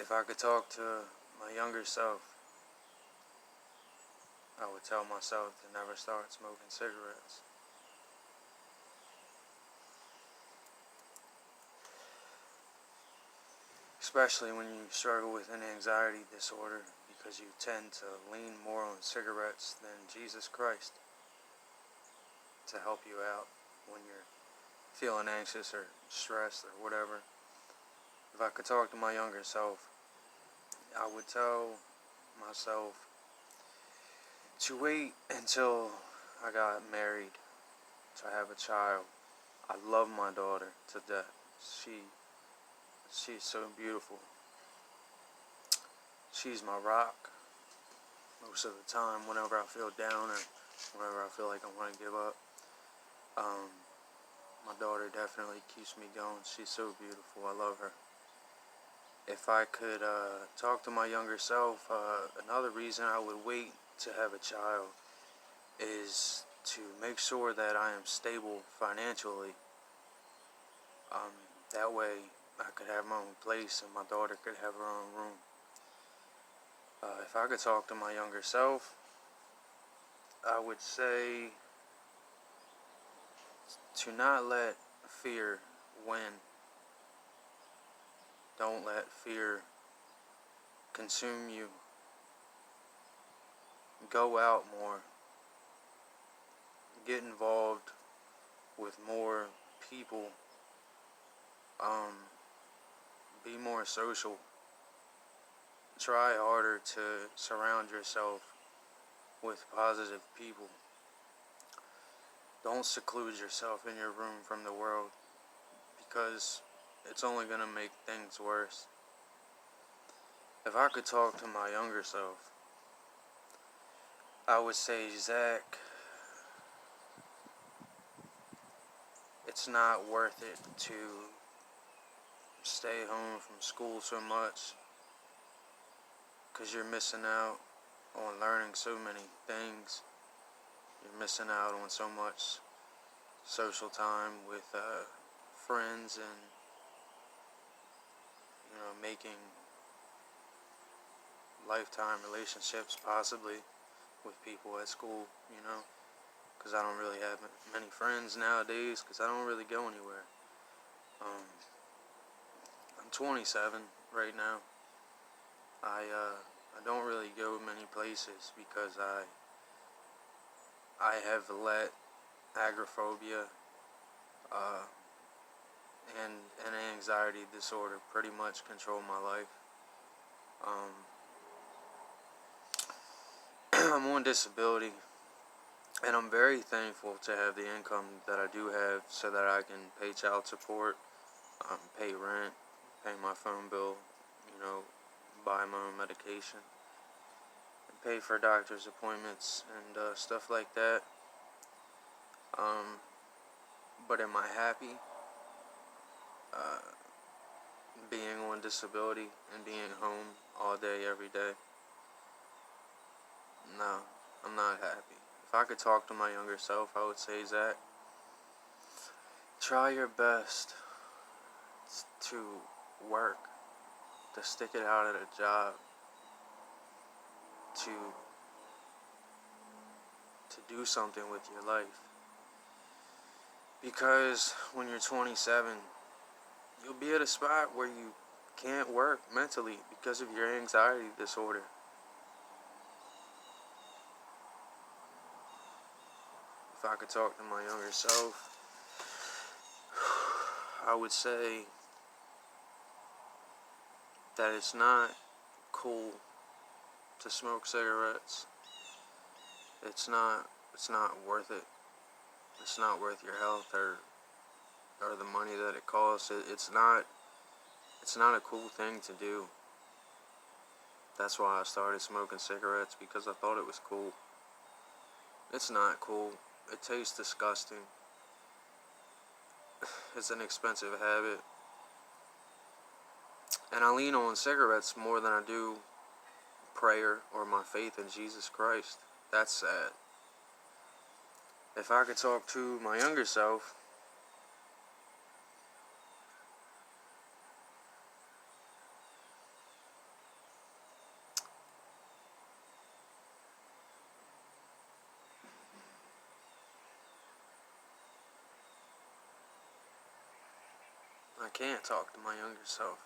If I could talk to my younger self, I would tell myself to never start smoking cigarettes. Especially when you struggle with an anxiety disorder, because you tend to lean more on cigarettes than Jesus Christ to help you out when you're feeling anxious or stressed or whatever. If I could talk to my younger self, I would tell myself to wait until I got married, to have a child. I love my daughter to death. She's so beautiful. She's my rock most of the time whenever I feel down or whenever I feel like I want to give up. My daughter definitely keeps me going. She's so beautiful. I love her. If I could talk to my younger self, another reason I would wait to have a child is to make sure that I am stable financially. That way I could have my own place and my daughter could have her own room. If I could talk to my younger self, I would say to not let fear win. Don't let fear consume you. Go out more. Get involved with more people. Be more social. Try harder to surround yourself with positive people. Don't seclude yourself in your room from the world, because it's only going to make things worse. If I could talk to my younger self, I would say, Zach, it's not worth it to stay home from school so much, because you're missing out on learning so many things. You're missing out on so much social time with friends and, making lifetime relationships possibly with people at school, because I don't really have many friends nowadays because I don't really go anywhere. I'm 27 right now. I don't really go many places because I have let agoraphobia and an anxiety disorder pretty much control my life. I'm on disability, and I'm very thankful to have the income that I do have so that I can pay child support, pay rent, pay my phone bill, buy my own medication, and pay for doctor's appointments and stuff like that. But am I happy being on disability and being home all day, every day? No, I'm not happy. If I could talk to my younger self, I would say, Zach, try your best to work, to stick it out at a job, to do something with your life. Because when you're 27, you'll be at a spot where you can't work mentally because of your anxiety disorder. If I could talk to my younger self, I would say that it's not cool to smoke cigarettes. It's not worth it. It's not worth your health or the money that it costs. It's not a cool thing to do. That's why I started smoking cigarettes, because I thought it was cool. It's not cool. It tastes disgusting. It's an expensive habit. And I lean on cigarettes more than I do prayer or my faith in Jesus Christ. That's sad. If I could talk to my younger self, I can't talk to my younger self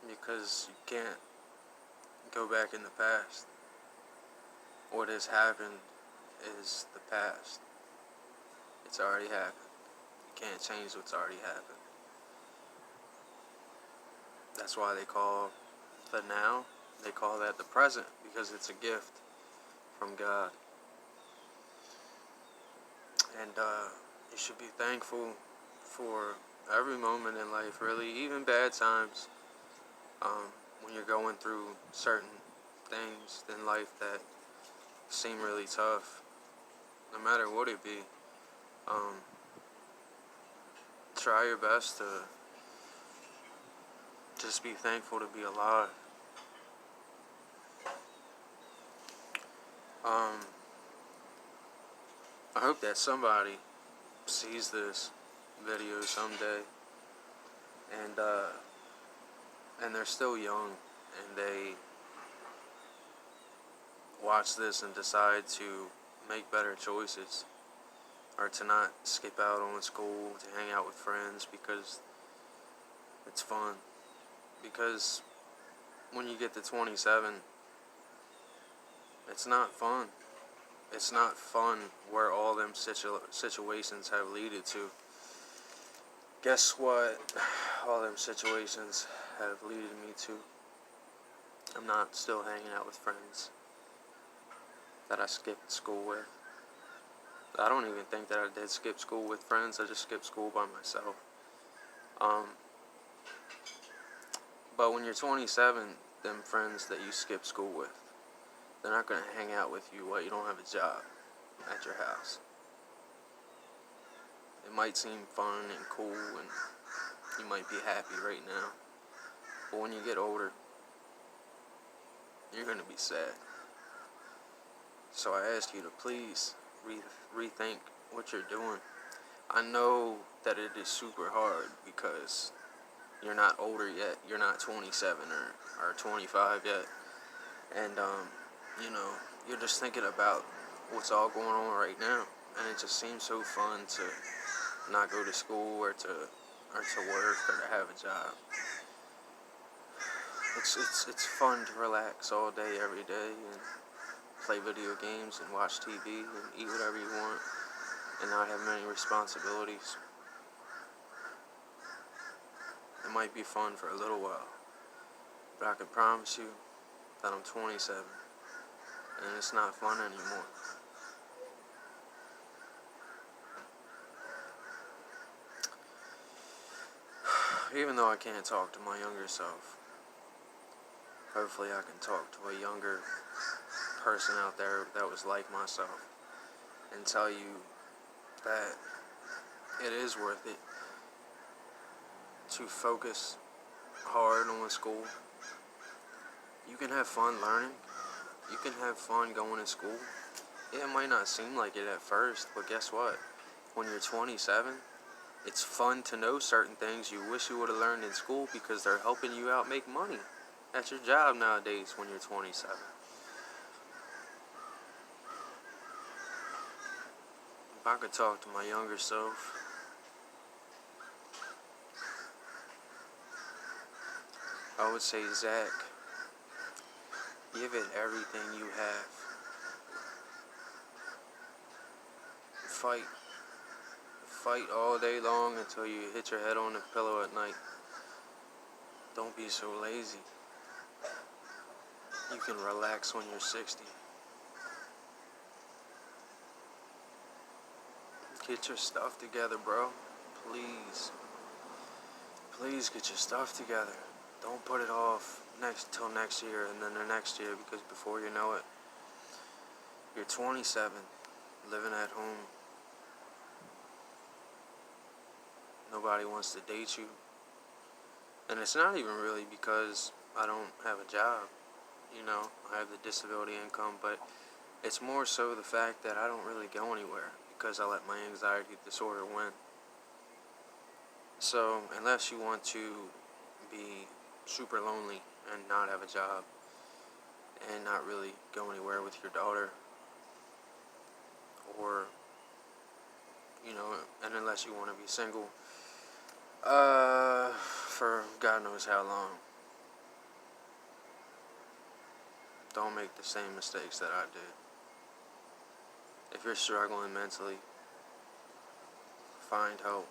because you can't go back in the past. What has happened is the past. It's already happened. You can't change what's already happened. That's why they call the now, they call that the present, because it's a gift from God. And you should be thankful for every moment in life, really, even bad times, when you're going through certain things in life that seem really tough, no matter what it be. Try your best to just be thankful to be alive. I hope that somebody sees this video someday and they're still young and they watch this and decide to make better choices, or to not skip out on school, to hang out with friends because it's fun. Because when you get to 27, it's not fun. It's not fun where all them situations have leaded to. Guess what all them situations have leaded me to? I'm not still hanging out with friends that I skipped school with. I don't even think that I did skip school with friends. I just skipped school by myself. But when you're 27, them friends that you skip school with, they're not going to hang out with you while you don't have a job at your house. It might seem fun and cool and you might be happy right now. But when you get older, you're going to be sad. So I ask you to please rethink what you're doing. I know that it is super hard because you're not older yet. You're not 27 or 25 yet. And, you're just thinking about what's all going on right now. And it just seems so fun to not go to school or to work or to have a job. It's fun to relax all day, every day, and play video games and watch TV and eat whatever you want and not have many responsibilities. It might be fun for a little while, but I can promise you that I'm 27 and it's not fun anymore. Even though I can't talk to my younger self, hopefully I can talk to a younger person out there that was like myself and tell you that it is worth it to focus hard on school. You can have fun learning. You can have fun going to school. It might not seem like it at first, but guess what? When you're 27, it's fun to know certain things you wish you would have learned in school because they're helping you out make money at your job nowadays when you're 27. If I could talk to my younger self, I would say, Zach, give it everything you have. Fight all day long until you hit your head on the pillow at night. Don't be so lazy. You can relax when you're 60. Get your stuff together, bro. Please. Please get your stuff together. Don't put it off till next year and then the next year, because before you know it, you're 27, living at home. Nobody wants to date you. And it's not even really because I don't have a job. I have the disability income, but it's more so the fact that I don't really go anywhere because I let my anxiety disorder win. So, unless you want to be super lonely and not have a job and not really go anywhere with your daughter or and unless you want to be single, for God knows how long. Don't make the same mistakes that I did. If you're struggling mentally, find help.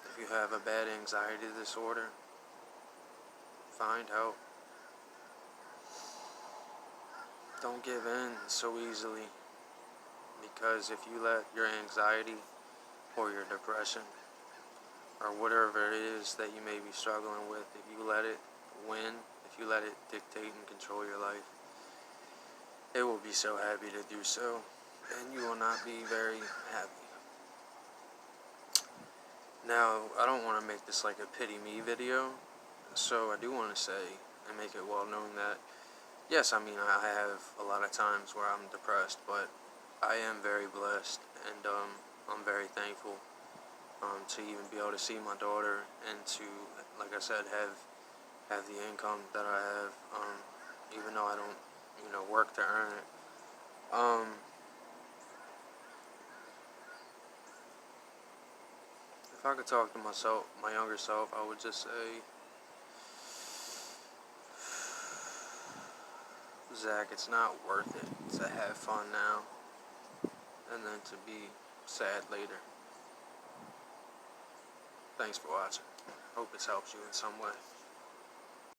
If you have a bad anxiety disorder, find help. Don't give in so easily, because if you let your anxiety or your depression or whatever it is that you may be struggling with, if you let it win, if you let it dictate and control your life, it will be so happy to do so, and you will not be very happy. Now, I don't want to make this like a pity me video, so I do want to say and make it well known that, yes, I have a lot of times where I'm depressed, but I am very blessed, and I'm very thankful to even be able to see my daughter and to, like I said, have the income that I have, even though I don't, work to earn it. If I could talk to myself, my younger self, I would just say, Zach, it's not worth it to have fun now and then to be sad later. Thanks for watching. Hope this helps you in some way.